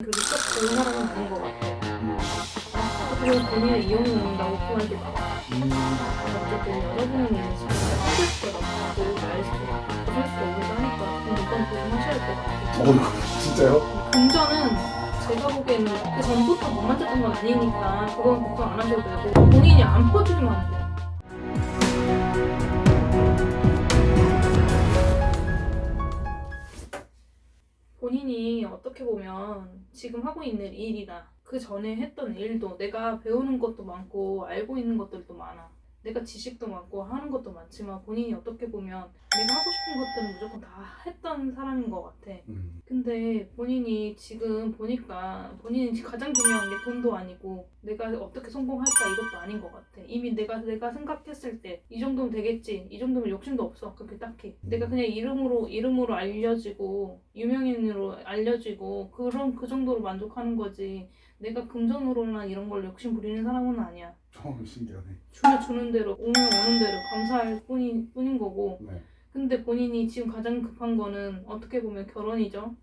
그렇게 썩 좋은 사람은 아닌 것 같아. 어떻게 본인을 이용한다고 그 말도 나와. 어쨌든 여러분은 지금 스트레스가 나고 말수 그럴 수가 없는 하니까 좀 이건 조심하셔야 할 것 같아요. 진짜요? 금전은 제가 보기에는 그 전부터 못 만졌던 건 아니니까 그건 걱정 안 하셔도 되고 본인이 안 퍼주면 안 돼요. 본인이 어떻게 보면 지금 하고 있는 일이나 그 전에 했던 일도 내가 배우는 것도 많고 알고 있는 것들도 많아. 내가 지식도 많고 하는 것도 많지만 본인이 어떻게 보면 내가 하고 싶은 것들은 무조건 다 했던 사람인 것 같아. 근데 본인이 지금 보니까 본인이 가장 중요한 게 돈도 아니고 내가 어떻게 성공할까 이것도 아닌 것 같아. 이미 내가 생각했을 때 이 정도면 되겠지. 이 정도면 욕심도 없어. 그렇게 딱히. 내가 그냥 이름으로 알려지고 유명인으로 알려지고 그런 그 정도로 만족하는 거지. 내가 금전으로나 이런 걸 욕심 부리는 사람은 아니야. 신기하네. 주는 대로 오는 대로 감사할 뿐인 거고. 네. 근데 본인이 지금 가장 급한 거는 어떻게 보면 결혼이죠.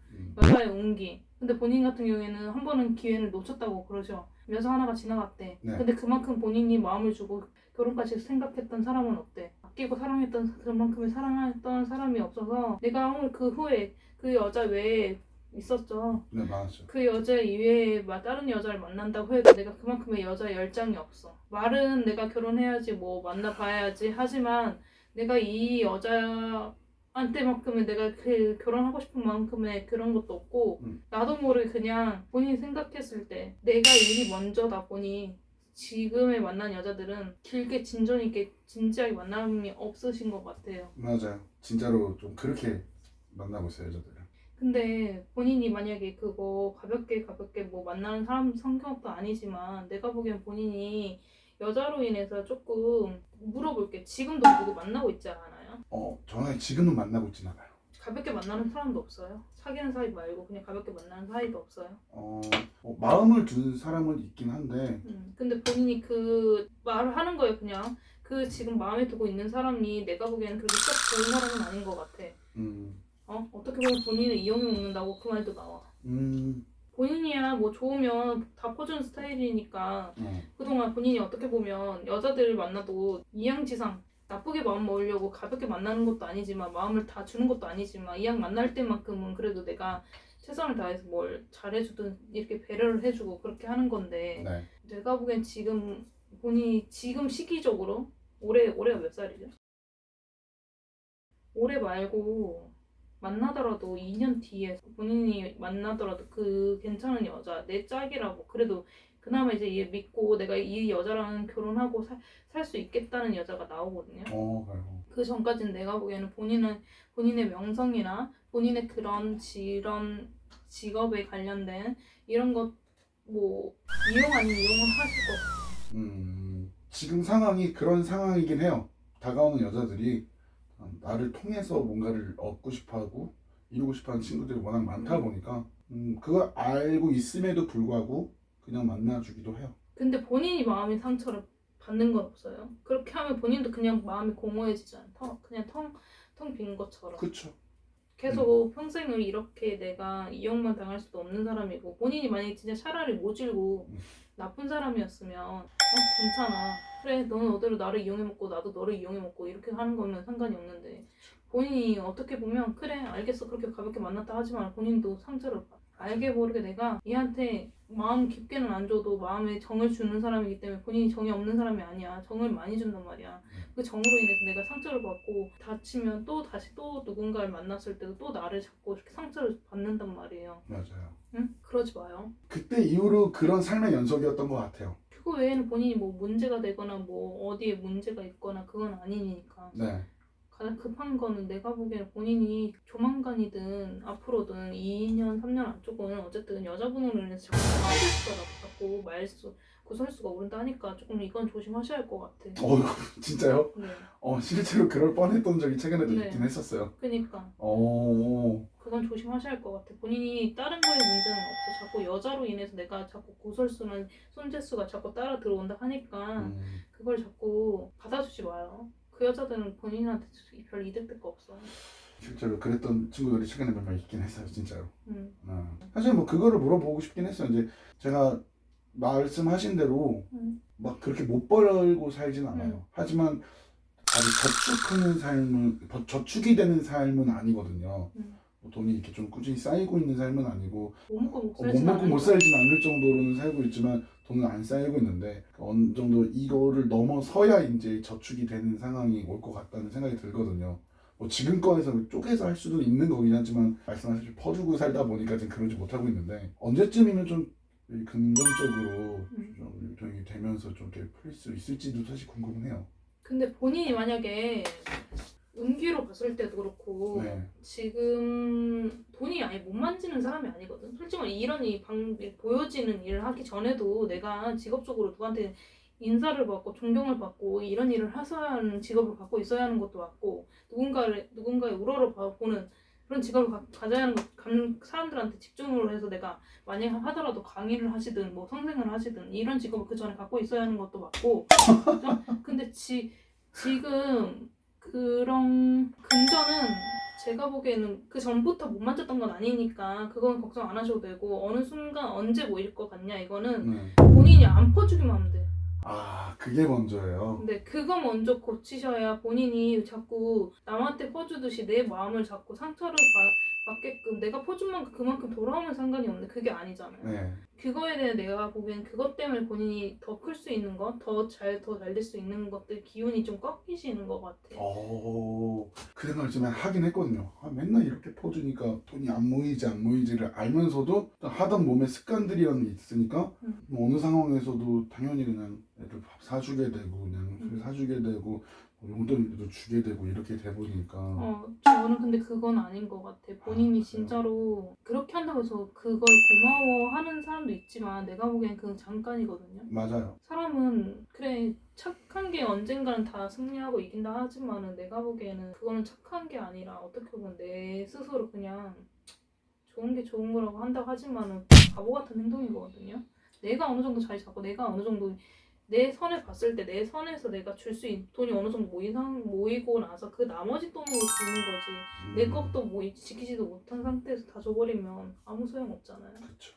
여자의 운기. 근데 본인 같은 경우에는 한 번은 기회를 놓쳤다고 그러죠. 여자 하나가 지나갔대. 네. 근데 그만큼 본인이 마음을 주고 결혼까지 생각했던 사람은 없대. 아끼고 사랑했던 그만큼의 사랑했던 사람이 없어서 내가 오늘 그 후에 그 여자 외에 있었죠. 네, 많았죠. 그 여자 이외에 다른 여자를 만난다고 해도 내가 그만큼의 여자 열정이 없어. 말은 내가 결혼해야지 뭐 만나봐야지 하지만 내가 이 여자한테만큼은 내가 그 결혼하고 싶은 만큼의 그런 것도 없고 나도 모르게 그냥 본인이 생각했을 때 내가 일이 먼저다 보니 지금에 만난 여자들은 길게 진전 있게 진지하게 만남이 없으신 것 같아요. 맞아요. 진짜로 좀 그렇게 만나고 있어요, 여자들은. 근데 본인이 만약에 그거 가볍게 뭐 만나는 사람 성격도 아니지만 내가 보기엔 본인이 여자로 인해서 조금 물어볼게. 지금도 누구 만나고 있지 않아요? 저는 지금은 만나고 있진 않아요. 가볍게 만나는 사람도 없어요? 사귀는 사이 말고 그냥 가볍게 만나는 사이도 없어요? 마음을 둔 사람은 있긴 한데. 근데 본인이 그 말을 하는 거예요. 그냥 그 지금 마음에 두고 있는 사람이 내가 보기에는 그렇게 썩 좋은 사람은 아닌 것 같아. 어떻게 보면 본인을 이용해 먹는다고 그 말도 나와. 본인이야 뭐 좋으면 다 퍼주는 스타일이니까 그동안 본인이 어떻게 보면 여자들을 만나도 이양지상 나쁘게 마음 먹으려고 가볍게 만나는 것도 아니지만 마음을 다 주는 것도 아니지만 이왕 만날 때만큼은 그래도 내가 최선을 다해서 뭘 잘해주든 이렇게 배려를 해주고 그렇게 하는 건데 네. 내가 보기엔 지금 본인이 지금 시기적으로 올해가 몇 살이죠? 올해 말고 만나더라도 2년 뒤에 본인이 만나더라도 그 괜찮은 여자 내 짝이라고 그래도 그나마 이제 얘 믿고 내가 이 여자랑 결혼하고 살 수 있겠다는 여자가 나오거든요. 그래요. 그 전까지는 내가 보기에는 본인의 명성이나 본인의 그런 직업에 관련된 이런 것 뭐 이용 아닌 이용을 하실 것 같아요. 지금 상황이 그런 상황이긴 해요. 다가오는 여자들이 나를 통해서 뭔가를 얻고 싶어하고 이루고 싶어하는 친구들이 워낙 많다 보니까 그걸 알고 있음에도 불구하고 그냥 만나주기도 해요. 근데 본인이 마음의 상처를 받는 건 없어요. 그렇게 하면 본인도 그냥 마음이 공허해지잖아요. 그냥 텅 빈 것처럼. 그쵸. 계속 평생을 이렇게 내가 이용만 당할 수도 없는 사람이고 본인이 만약에 진짜 차라리 모질고 나쁜 사람이었으면 괜찮아. 그래 너는 어디로 나를 이용해먹고 나도 너를 이용해먹고 이렇게 하는 거면 상관이 없는데 본인이 어떻게 보면 그래 알겠어 그렇게 가볍게 만났다 하지만 본인도 상처를 받아. 알게 모르게 내가 얘한테 마음 깊게는 안 줘도 마음에 정을 주는 사람이기 때문에 본인이 정이 없는 사람이 아니야. 정을 많이 준단 말이야. 그 정으로 인해서 내가 상처를 받고 다치면 또 다시 또 누군가를 만났을 때도 또 나를 자꾸 이렇게 상처를 받는단 말이에요. 맞아요. 응? 그러지 마요. 그때 이후로 그런 삶의 연속이었던 것 같아요. 그거 외에는 본인이 뭐 문제가 되거나 뭐 어디에 문제가 있거나 그건 아니니까. 네. 가장 급한 거는 내가 보기에는 본인이 조만간이든 앞으로든 2년, 3년 안쪽은 어쨌든 여자분으로 인해서 자꾸 스트레스가 자꾸 구설수가 오른다 하니까 조금 이건 조심하셔야 할 것 같아. 진짜요? 네. 실제로 그럴 뻔했던 적이 최근에도 네. 있긴 했었어요. 그니까. 그건 조심하셔야 할 것 같아. 본인이 다른 거에 문제는 없어. 자꾸 여자로 인해서 내가 자꾸 구설수는 손재수가 자꾸 따라 들어온다 하니까 그걸 자꾸 받아주지 마요. 그 여자들은 본인한테 별 이득 될 거 없어. 실제로 그랬던 친구들이 최근에 몇 명 있긴 했어요, 진짜로. 사실 뭐 그거를 물어보고 싶긴 했어요. 이제 제가 말씀하신 대로 막 그렇게 못 벌고 살진 않아요. 하지만 아직 저축하는 삶은, 저축이 되는 삶은 아니거든요. 뭐 돈이 이렇게 좀 꾸준히 쌓이고 있는 삶은 아니고, 못 먹고 못 못 살진 먹고 못 않으니까. 살진 않을 정도로는 살고 있지만 돈은 안 쌓이고 있는데, 어느 정도 이거를 넘어서야 이제 저축이 되는 상황이 올 것 같다는 생각이 들거든요. 뭐 지금 거에서 쪼개서 할 수도 있는 거긴 하지만 말씀하신 퍼주고 살다 보니까 지금 그러지 못하고 있는데, 언제쯤이면 좀 긍정적으로 좀 유통이 되면서 좀 이렇게 풀릴 수 있을지도 사실 궁금해요. 근데 본인이 만약에 운기로 봤을 때도 그렇고 네. 지금 돈이 아예 못 만지는 사람이 아니거든. 솔직히 말해 이런 보여지는 일을 하기 전에도 내가 직업적으로 누구한테 인사를 받고 존경을 받고 이런 일을 해서야 하는 직업을 갖고 있어야 하는 것도 맞고 누군가의 우러러 보는 그런 직업을 가져야 하는 사람들한테 집중을 해서 내가 만약 하더라도 강의를 하시든 뭐 선생을 하시든 이런 직업을 그 전에 갖고 있어야 하는 것도 맞고 그죠? 근데 지금 그런 금전은 제가 보기에는 그 전부터 못 만졌던 건 아니니까 그건 걱정 안 하셔도 되고 어느 순간 언제 모일 것 같냐 이거는 본인이 안 퍼주기만 하면 돼. 아, 그게 먼저예요. 근데 그거 먼저 고치셔야 본인이 자꾸 남한테 퍼주듯이 내 마음을 자꾸 상처를 받게끔 내가 퍼준 만큼 그만큼 돌아오면 상관이 없는데 그게 아니잖아요. 네. 그거에 대해 내가 보기엔 그것 때문에 본인이 더 클 수 있는 것, 더 잘 될 수 있는 것들 기운이 좀 꺾이시는 것 같아. 그 생각을 좀 하긴 했거든요. 맨날 이렇게 퍼주니까 돈이 안 모이지를 알면서도 하던 몸의 습관들이라는 게 있으니까 뭐 어느 상황에서도 당연히 그냥 애들 밥 사주게 되고 그냥 술 사주게 되고 뭐 용돈도 주게 되고 이렇게 돼 보니까 저는 근데 그건 아닌 것 같아. 본인이 진짜로 그렇게 한다고 해서 그걸 고마워하는 사람도 있지만 내가 보기엔 그건 잠깐이거든요. 맞아요. 사람은 그래 착한 게 언젠가는 다 승리하고 이긴다 하지만은 내가 보기에는 그거는 착한 게 아니라 어떻게 보면 내 스스로 그냥 좋은 게 좋은 거라고 한다고 하지만은 바보 같은 행동이거든요. 내가 어느 정도 자리 잡고 내가 어느 정도 내 선을 봤을 때 내 선에서 내가 줄 수 있는 돈이 어느 정도 모이고 나서 그 나머지 돈으로 주는 거지. 내 것도 지키지도 못한 상태에서 다 줘버리면 아무 소용 없잖아요. 그렇죠.